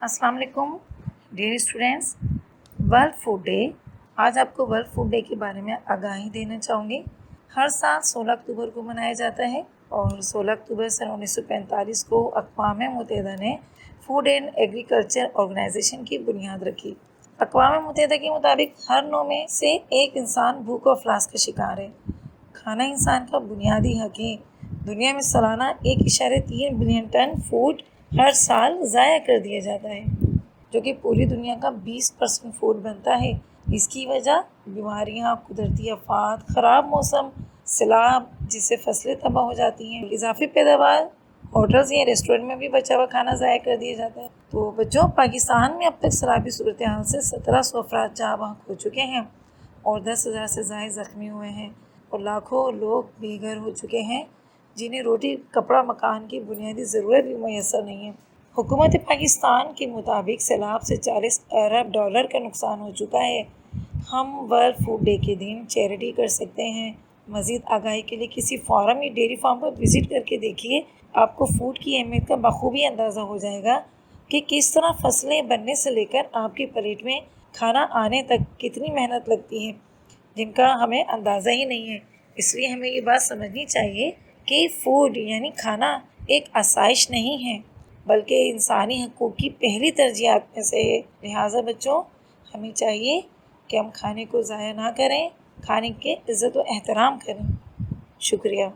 अस्सलाम वालेकुम dear students. World food day, आज आपको वर्ल्ड फूड डे के बारे में आगाही देना चाहूँगी। हर साल 16 अक्टूबर को मनाया जाता है और 16 अक्टूबर सन 1945 को अक़वाम मुत्तहिदा ने फूड एंड एग्रीकल्चर ऑर्गेनाइजेशन की बुनियाद रखी। अक़वाम मुत्तहिदा के मुताबिक हर 9 में से एक इंसान भूख और अफलास का शिकार है। खाना इंसान का बुनियादी हक है। दुनिया में सालाना 1.3 बिलियन टन फूड हर साल ज़ाया कर दिया जाता है, जो कि पूरी दुनिया का 20% फूड बनता है। इसकी वजह बीमारियां, कुदरती आफात, ख़राब मौसम, सैलाब जिससे फसलें तबाह हो जाती हैं, इजाफी पैदावार, होटल्स या रेस्टोरेंट में भी बचा हुआ खाना ज़ाया कर दिया जाता है। तो बच्चों, पाकिस्तान में अब तक सैलाबी सूरत हाल से 1700 अफराद जहाँ वहाँ खो चुके हैं और 10,000 से ज़ायद ज़ख्मी हुए हैं और लाखों लोग बेघर हो चुके हैं, जिन्हें रोटी, कपड़ा, मकान की बुनियादी ज़रूरत भी मैसर नहीं है। हुकूमत पाकिस्तान के मुताबिक सैलाब से 40 अरब डॉलर का नुकसान हो चुका है। हम वर्ल्ड फूड डे के दिन चैरिटी कर सकते हैं। मज़ीद आगाही के लिए किसी फार्म या डेयरी फार्म पर विज़िट करके देखिए, आपको फ़ूड की अहमियत का बखूबी अंदाज़ा हो जाएगा कि किस तरह फसलें बनने से लेकर आपकी प्लेट में खाना आने तक कितनी मेहनत लगती है, जिनका हमें अंदाज़ा ही नहीं है। इसलिए हमें ये बात समझनी चाहिए कि फूड यानी खाना एक आसाइश नहीं है, बल्कि इंसानी हकूक़ की पहली तरजीहात में से है। लिहाजा बच्चों, हमें चाहिए कि हम खाने को ज़ाया ना करें, खाने के इज़्ज़त व एहतराम करें। शुक्रिया।